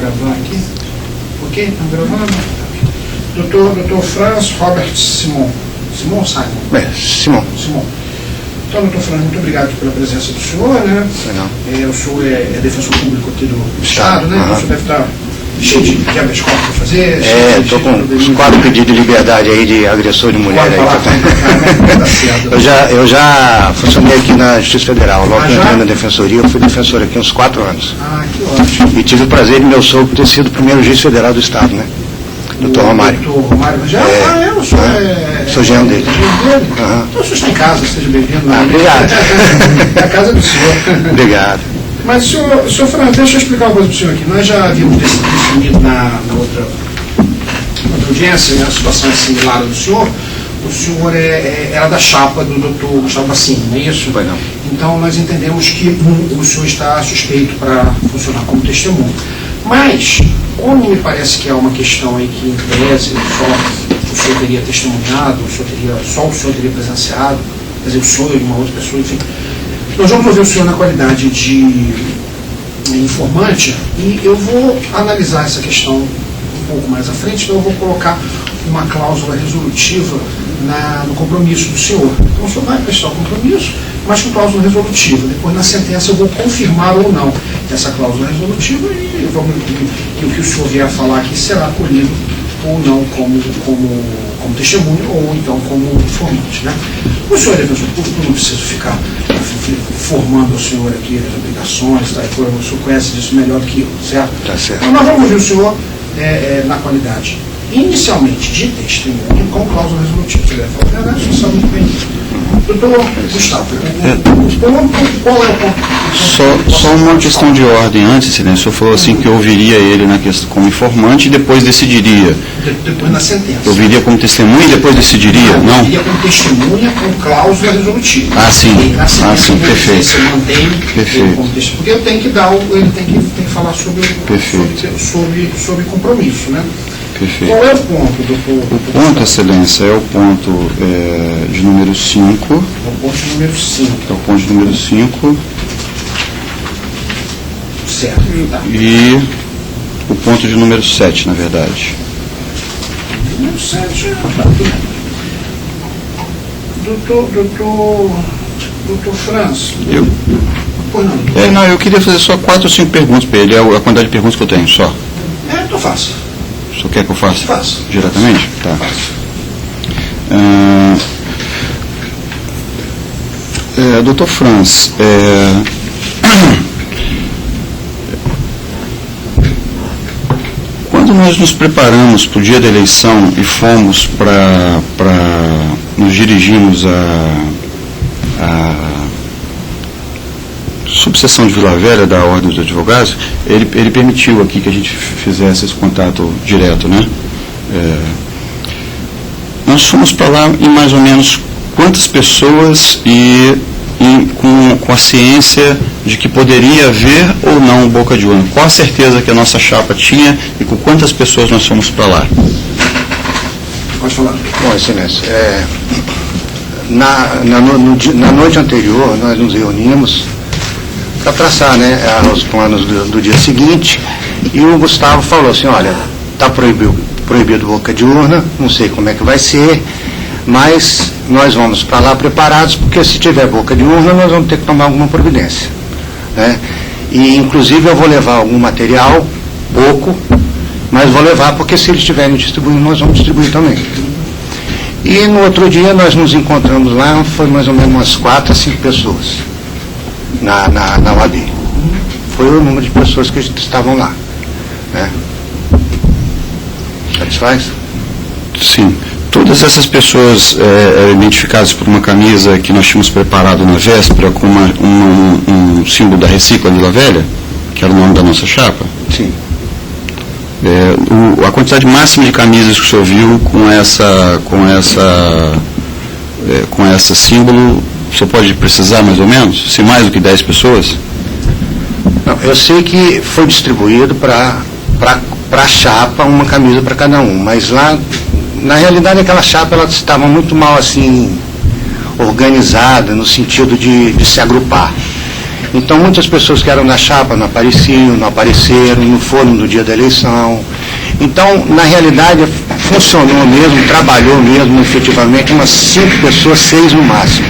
gravar aqui. Ok? Estão gravando? Doutor Franz Robert Simon. Simon Simon. Simon. Então, doutor Franz, muito obrigado pela presença do senhor, né? O senhor é defensor público aqui do Estado, né? Então, o senhor deve estar cheio de habeas corpus para fazer. Estou com uns 4 pedidos de liberdade aí de agressor de mulher. Aí, eu já funcionei aqui na Justiça Federal, logo que entrei na Defensoria, eu fui defensor aqui uns 4 anos. Que ótimo. E tive o prazer de meu sogro ter sido o primeiro juiz federal do Estado, né? Doutor Romário. Doutor Romário, já? O senhor sou genro dele. Então o senhor está em casa, seja bem-vindo. Obrigado. É a casa do senhor. Obrigado. Mas, senhor Franz, deixa eu explicar uma coisa para o senhor aqui. Nós já havíamos definido na outra audiência, né, a situação é similar à do senhor. O senhor era da chapa do doutor Gustavo Bassini, não é isso? Não. Então, nós entendemos que o senhor está suspeito para funcionar como testemunha. Mas, como me parece que há uma questão aí que, em tese, só o senhor teria testemunhado, só o senhor teria presenciado, quer dizer, o senhor e uma outra pessoa, enfim. Nós vamos ouvir o senhor na qualidade de informante e eu vou analisar essa questão um pouco mais à frente, então eu vou colocar uma cláusula resolutiva no compromisso do senhor. Então o senhor vai prestar o compromisso, mas com cláusula resolutiva. Depois, na sentença, eu vou confirmar ou não essa cláusula resolutiva e o que o senhor vier a falar aqui será acolhido ou não como testemunho ou então como informante, né? O senhor é defensor público, não preciso ficar formando o senhor aqui as obrigações, tá? O senhor conhece disso melhor do que eu, certo? Tá certo. Então nós vamos ouvir o senhor na qualidade inicialmente de testemunha com cláusula resolutiva. Você deve falar a verdade, o senhor sabe muito bem. Doutor Gustavo, qual é o ponto? Só uma questão de ordem antes, né? O senhor falou assim que eu ouviria ele na questão como informante e depois decidiria. Depois na sentença. Eu ouviria como testemunha e depois decidiria? Não? Eu ouviria como testemunha com cláusula resolutiva. Sim. Perfeito. Você mantém perfeito. Como testemunha. Porque eu tenho que ele tem que falar sobre compromisso, né? Perfeito. Qual é o ponto, doutor? O ponto, Excelência, é o ponto de número 5. É o ponto de número 5. É o ponto de número 5. Certo. Tá. E o ponto de número 7, na verdade. Número 7, tá tudo bem. Doutor Franz. Eu queria fazer só 4 ou 5 perguntas para ele, é a quantidade de perguntas que eu tenho, só. Então faça. O senhor quer que eu faça? Faço. Diretamente? Tá. Doutor Franz, quando nós nos preparamos para o dia da eleição e fomos nos dirigimos à subseção de Vila Velha da Ordem dos Advogados, ele permitiu aqui que a gente fizesse esse contato direto, né? Nós fomos para lá em mais ou menos quantas pessoas e com a ciência de que poderia haver ou não boca de urna? Qual a certeza que a nossa chapa tinha e com quantas pessoas nós fomos para lá? Pode falar. Bom, Excelência, na noite anterior nós nos reunimos para traçar, né, os planos do dia seguinte, e o Gustavo falou assim, olha, está proibido boca de urna, não sei como é que vai ser, mas nós vamos para lá preparados, porque se tiver boca de urna nós vamos ter que tomar alguma providência, né? E inclusive eu vou levar algum material, pouco, mas vou levar porque se eles estiverem distribuindo nós vamos distribuir também. E no outro dia nós nos encontramos lá, foi mais ou menos umas 4 a 5 pessoas na UAB. Foi o número de pessoas que estavam lá, né? Satisfaz? Sim. Todas essas pessoas identificadas por uma camisa que nós tínhamos preparado na véspera com um símbolo da Recicla Vila Velha, que era o nome da nossa chapa? Sim. A quantidade máxima de camisas que o senhor viu com essa símbolo, o senhor pode precisar mais ou menos? Se mais do que 10 pessoas? Não, eu sei que foi distribuído para a chapa uma camisa para cada um, mas lá, na realidade, aquela chapa ela estava muito mal assim organizada no sentido de se agrupar. Então muitas pessoas que eram na chapa não apareceram, não foram no dia da eleição. Então, na realidade, funcionou mesmo, trabalhou mesmo, efetivamente, umas 5 pessoas, 6 no máximo,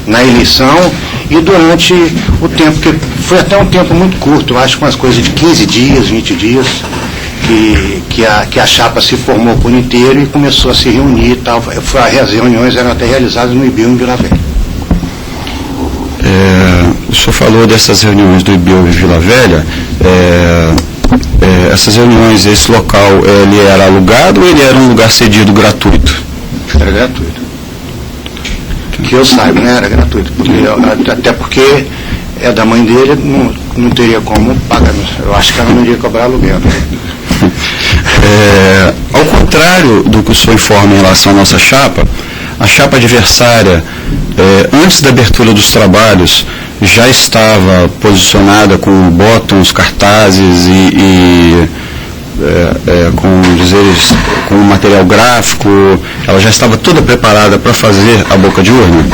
na eleição, e durante o tempo, que foi até um tempo muito curto, eu acho que umas coisas de 15 dias, 20 dias, que a chapa se formou por inteiro e começou a se reunir e tal. As reuniões eram até realizadas no IBIL em Vila Velha. O senhor falou dessas reuniões do IBIL em Vila Velha. Essas reuniões, esse local, ele era alugado ou ele era um lugar cedido gratuito? Era gratuito. Que eu saiba, né? Era gratuito. Até porque é da mãe dele, não teria como pagar. Eu acho que ela não iria cobrar aluguel. Ao contrário do que o senhor informa em relação à nossa chapa, a chapa adversária, antes da abertura dos trabalhos, já estava posicionada com botões, cartazes com material gráfico. Ela já estava toda preparada para fazer a boca de urna?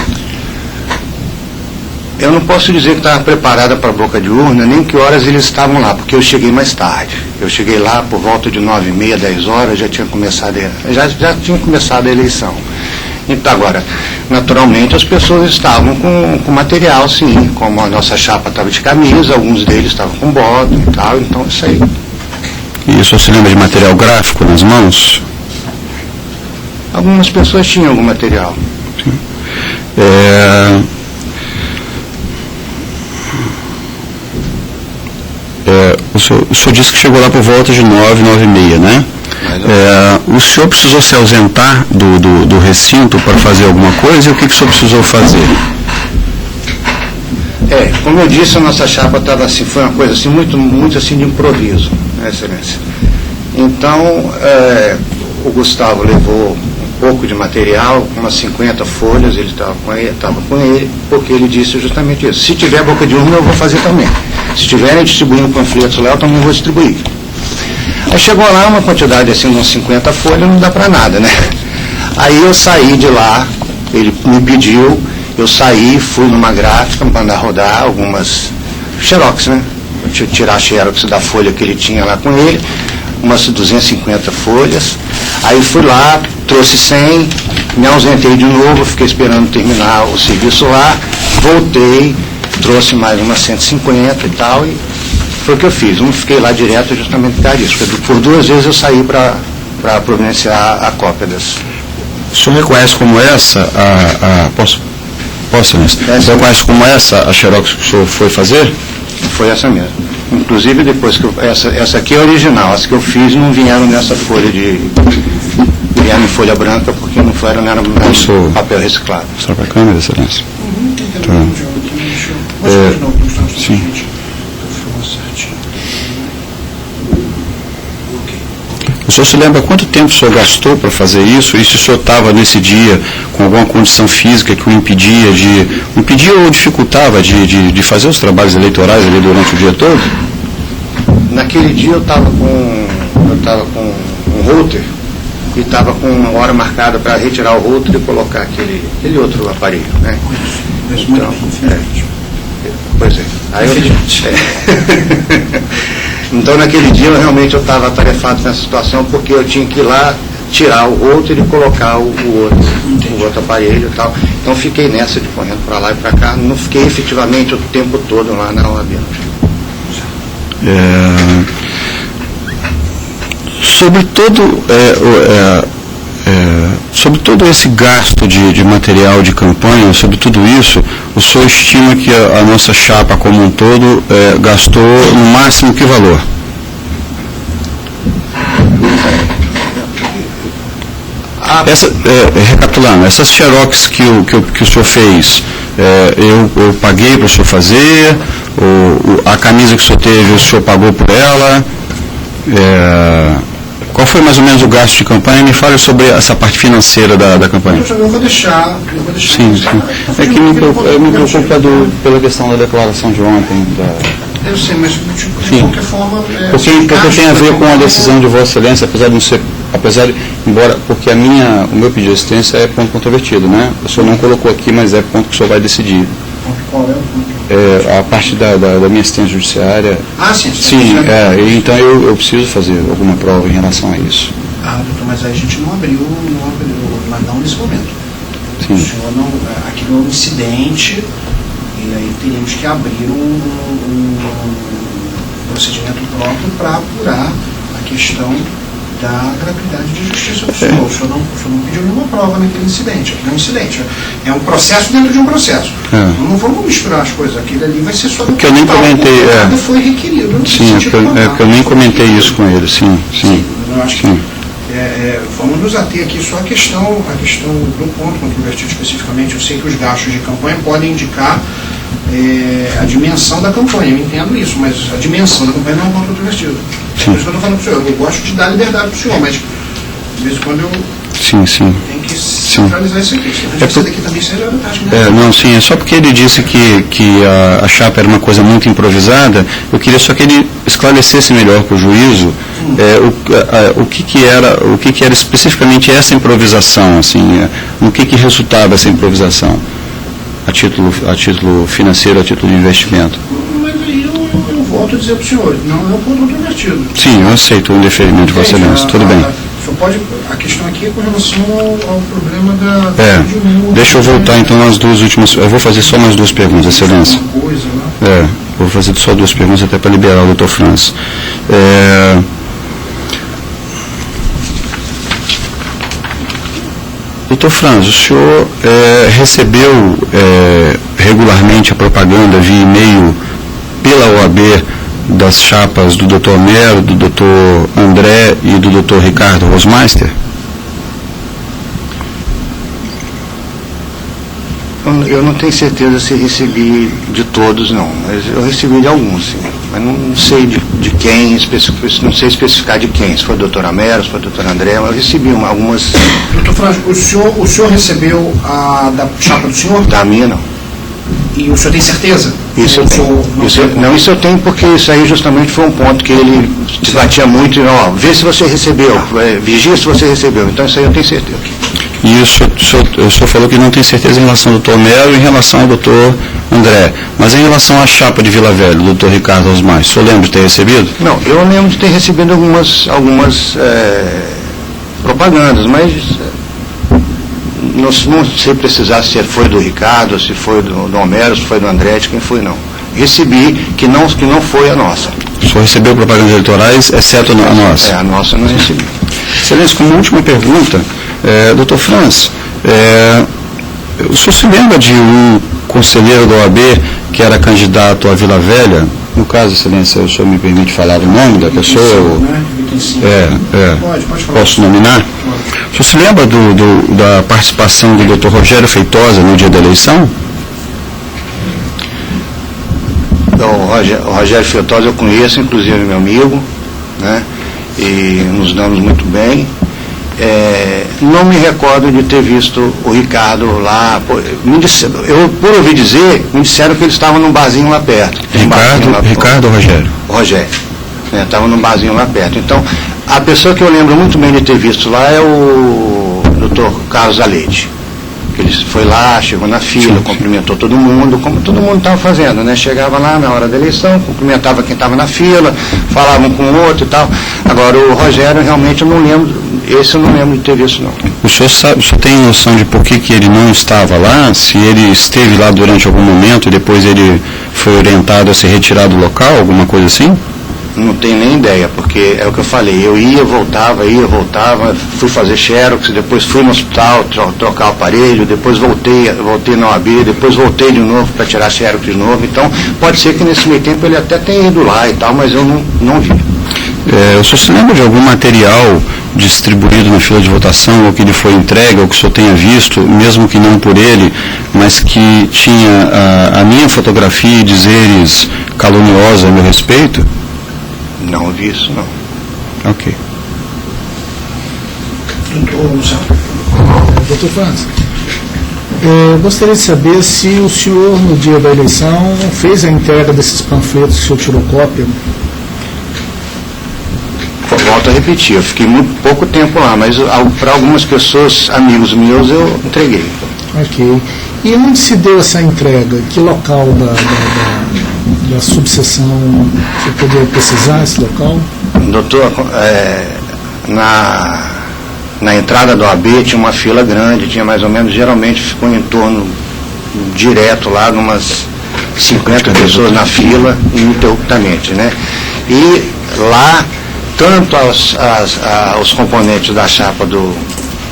Eu não posso dizer que estava preparada para a boca de urna, nem que horas eles estavam lá, porque eu cheguei mais tarde. Eu cheguei lá por volta de 9h30, 10 horas, já tinha começado a eleição. Então, agora, naturalmente, as pessoas estavam com material, sim, como a nossa chapa estava de camisa, alguns deles estavam com bota e tal, então isso aí. E o senhor se lembra de material gráfico nas mãos? Algumas pessoas tinham algum material. Sim. O senhor disse que chegou lá por volta de 9h30, né? O senhor precisou se ausentar do recinto para fazer alguma coisa, e o que o senhor precisou fazer? Como eu disse, a nossa chapa estava assim, foi uma coisa assim, muito assim de improviso, né, Excelência? Então, o Gustavo levou um pouco de material, umas 50 folhas, ele estava com ele, porque ele disse justamente isso: se tiver boca de urna, eu vou fazer também. Se estiverem distribuindo panfletos lá, eu também vou distribuir. Aí chegou lá uma quantidade assim, uns 50 folhas, não dá para nada, né? Aí eu saí de lá, ele me pediu, eu saí, fui numa gráfica, mandar rodar algumas xerox, né? Tirar a xerox da folha que ele tinha lá com ele, umas 250 folhas. Aí fui lá, trouxe 100, me ausentei de novo, fiquei esperando terminar o serviço lá, voltei, trouxe mais umas 150 e tal, e foi o que eu fiz. Não fiquei lá direto justamente por causa disso, porque por 2 vezes eu saí para providenciar a cópia das. O senhor reconhece como essa Posso, Silêncio? O senhor reconhece como essa a xerox que o senhor foi fazer? Foi essa mesmo. Inclusive depois que essa aqui é original, as que eu fiz não vieram nessa folha vieram em folha branca, porque não era papel reciclado. Só para a câmera, Excelência? Sim. O senhor se lembra quanto tempo o senhor gastou para fazer isso? E se o senhor estava nesse dia com alguma condição física que o impedia ou dificultava de fazer os trabalhos eleitorais ali durante o dia todo? Naquele dia eu estava com um router e estava com uma hora marcada para retirar o router e colocar aquele outro aparelho, né? Então, pois é. Então naquele dia realmente eu estava atarefado nessa situação, porque eu tinha que ir lá tirar o router e colocar o outro aparelho e tal. Então fiquei nessa de correndo para lá e para cá, não fiquei efetivamente o tempo todo lá na OAB. Sobre todo esse gasto de material de campanha, sobre tudo isso, o senhor estima que a nossa chapa como um todo gastou no máximo que valor? Recapitulando, essas xerox que o senhor fez, eu paguei para o senhor fazer, a camisa que o senhor teve, o senhor pagou por ela? Qual foi mais ou menos o gasto de campanha? Me fale sobre essa parte financeira da campanha. Eu vou deixar. Sim. É que me preocupa pela questão da declaração de ontem. Eu sei, mas de qualquer forma... Porque tem a ver com a decisão de Vossa Excelência, porque o meu pedido de assistência é ponto controvertido, né? O senhor não colocou aqui, mas é ponto que o senhor vai decidir. Qual é o ponto? a parte da minha assistência judiciária. Ah, sim. Sim, então eu preciso fazer alguma prova em relação a isso. Ah, doutor, mas aí a gente não abriu, mas não nesse momento. Sim. O senhor não, aquilo é um incidente, e aí teríamos que abrir um procedimento próprio para apurar a questão da gratuidade de justiça do senhor. O senhor não pediu nenhuma prova naquele incidente. Aquilo é um incidente. É um processo dentro de um processo. Não vamos misturar as coisas. Aquilo ali vai ser só do que eu nem comentei. nada foi requerido. Sim, que eu nem comentei isso com ele. Sim. Eu acho que vamos nos ater aqui só a questão do ponto controvertido especificamente. Eu sei que os gastos de campanha podem indicar a dimensão da campanha, eu entendo isso, mas a dimensão da campanha não é um ponto controvertido. É por isso que eu estou falando para o senhor. Eu gosto de dar liberdade para o senhor, mas de vez em quando eu tenho que centralizar isso aqui. Isso daqui também seria vantagem, né? Não, sim, é só porque ele disse que a chapa era uma coisa muito improvisada. Eu queria só que ele esclarecesse melhor para o juízo o que era especificamente essa improvisação, assim, no que resultava essa improvisação a título financeiro, a título de investimento. Mas aí eu volto a dizer para o senhor, não é um ponto controvertido. Sim, eu aceito o indeferimento de Vossa Excelência, tudo bem. A questão aqui é com relação ao problema da... Deixa eu voltar então às duas últimas. Eu vou fazer só mais duas perguntas, Excelência. Vou fazer só duas perguntas até para liberar o doutor Franz. Doutor Franz, o senhor recebeu regularmente a propaganda via e-mail pela OAB das chapas do Dr. Homero, do Dr. André e do Dr. Ricardo Rosmeister? Eu não tenho certeza se recebi de todos, não, mas eu recebi de alguns, sim. Mas não sei de quem, não sei especificar de quem, se foi o doutor Homero, se foi o doutor André, mas eu recebi algumas... Doutor Franz, o senhor recebeu a da chapa do senhor? Da minha, não. E o senhor tem certeza? Isso eu tenho. Isso eu tenho porque isso aí justamente foi um ponto que ele batia muito, vê se você recebeu, vigia se você recebeu, então isso aí eu tenho certeza. E o senhor falou que não tem certeza em relação ao doutor Homero e em relação ao doutor André. Mas em relação à chapa de Vila Velha, do doutor Ricardo Rosmeister, o senhor lembra de ter recebido? Não, eu lembro de ter recebido algumas propagandas, mas não sei precisar se foi do Ricardo, se foi do Homero, se foi do André, de quem foi, não. Recebi que não foi a nossa. O senhor recebeu propagandas eleitorais, exceto a nossa? A nossa não recebi. Excelência, como última pergunta, doutor Franz, o senhor se lembra de um conselheiro da OAB que era candidato a Vila Velha? No caso, Excelência, o senhor me permite falar o nome da pessoa? Pode falar. Posso nominar? O senhor se lembra da participação do doutor Rogério Feitosa no dia da eleição? O Rogério Feitosa eu conheço, inclusive meu amigo, né? E nos damos muito bem. Não me recordo de ter visto o Ricardo lá. Por ouvir dizer, me disseram que eles estavam num barzinho lá perto. Ricardo ou Rogério? Rogério. Estava num barzinho lá perto. Então, a pessoa que eu lembro muito bem de ter visto lá é o Dr. Carlos Aleide. Ele foi lá, chegou na fila, cumprimentou todo mundo, como todo mundo estava fazendo, né? Chegava lá na hora da eleição, cumprimentava quem estava na fila, falava um com o outro e tal. Agora, o Rogério, realmente, eu não lembro, esse eu não lembro de ter visto, não. O senhor tem noção de por que ele não estava lá? Se ele esteve lá durante algum momento e depois ele foi orientado a se retirar do local, alguma coisa assim? Não tenho nem ideia, porque é o que eu falei, eu ia, voltava, fui fazer xerox, depois fui no hospital trocar o aparelho, depois voltei na OAB, depois voltei de novo para tirar xerox de novo, então pode ser que nesse meio tempo ele até tenha ido lá e tal, mas eu não vi. O senhor se lembra de algum material distribuído na fila de votação, ou que lhe foi entregue, ou que o senhor tenha visto, mesmo que não por ele, mas que tinha a minha fotografia e dizeres caluniosos a meu respeito? Não vi isso, não. Ok. Doutor Franz, gostaria de saber se o senhor, no dia da eleição, fez a entrega desses panfletos que o senhor tirou cópia. Volto a repetir, eu fiquei muito pouco tempo lá, mas para algumas pessoas, amigos meus, eu entreguei. Ok. E onde se deu essa entrega? Que local da subseção? Você poderia precisar esse local? Doutor, na entrada do AB tinha uma fila grande, tinha mais ou menos, geralmente ficou em torno direto lá, de umas 50 pessoas na fila, ininterruptamente, né? E lá, tanto os componentes da chapa do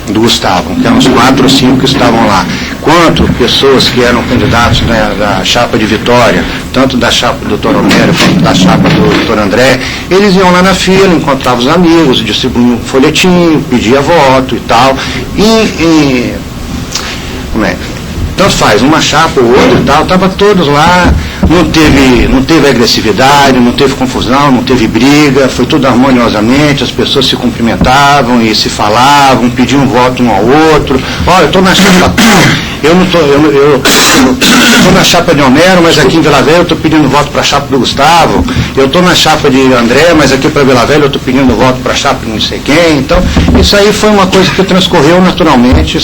Gustavo, que eram uns 4 ou 5 que estavam lá, quanto pessoas que eram candidatos, né, da chapa de Vitória, tanto da chapa do Dr. Homero quanto da chapa do Dr. André, eles iam lá na fila, encontravam os amigos, distribuíam um folhetinho, pedia voto e tal, como é? Tanto faz, uma chapa ou outra e tal, estavam todos lá, não teve agressividade, não teve confusão, não teve briga, foi tudo harmoniosamente, as pessoas se cumprimentavam e se falavam, pediam voto um ao outro. Olha, eu estou na chapa, eu estou na chapa de Homero, mas aqui em Vila Velha eu estou pedindo voto para a chapa do Gustavo, eu estou na chapa de André, mas aqui para Vila Velha eu estou pedindo voto para a chapa de não sei quem. Então, isso aí foi uma coisa que transcorreu naturalmente,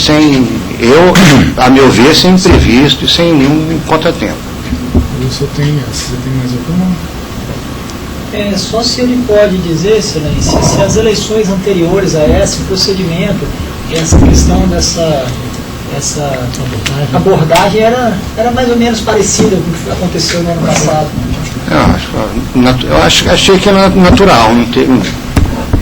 a meu ver, sem imprevisto e sem nenhum contratempo. Você tem mais alguma? Só se ele pode dizer, Excelência, se as eleições anteriores a esse procedimento, essa questão dessa abordagem era mais ou menos parecida com o que aconteceu no ano passado. Achei que era natural, não teve.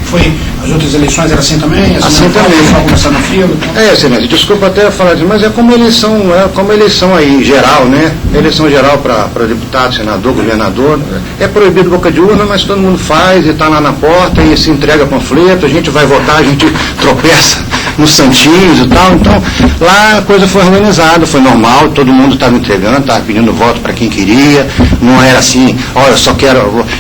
Foi, as outras eleições era assim também? Assim também. Só começar na fila? Então. Excelência, desculpa até falar disso, mas é como eleição aí, geral, né? Eleição geral para deputado, senador, governador. É proibido boca de urna, mas todo mundo faz e está lá na porta e se entrega panfleto, a gente vai votar, a gente tropeça nos santinhos e tal. Então, lá a coisa foi organizada, foi normal, todo mundo estava entregando, estava pedindo voto para quem queria, não era assim, olha,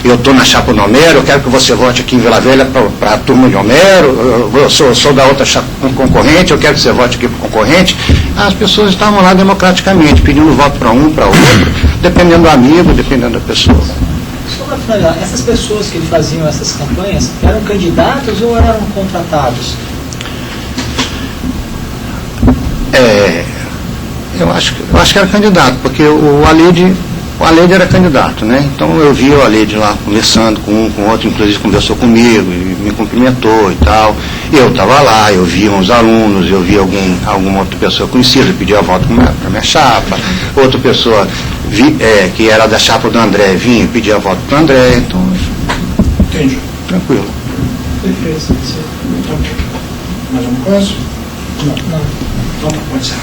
eu estou na chapa do Homero, eu quero que você vote aqui em Vila Velha para a turma de Homero, eu sou da outra chapa concorrente, eu quero que você vote aqui para o concorrente. As pessoas estavam lá democraticamente, pedindo voto para um, para outro, dependendo do amigo, dependendo da pessoa. Só para finalizar, essas pessoas que faziam essas campanhas eram candidatos ou eram contratados? Eu acho que era candidato, porque o Aleide era candidato, né? Então eu vi o Aleide lá conversando com um, com o outro, inclusive conversou comigo e me cumprimentou e tal. E eu estava lá, eu vi uns alunos, eu vi alguma outra pessoa conhecida, pedia voto para minha chapa, outra pessoa que era da chapa do André vinha e pedia voto para o André, então. Entendi. Tranquilo. Perfeito. Então, mais alguma coisa? Não. Então, pode ser.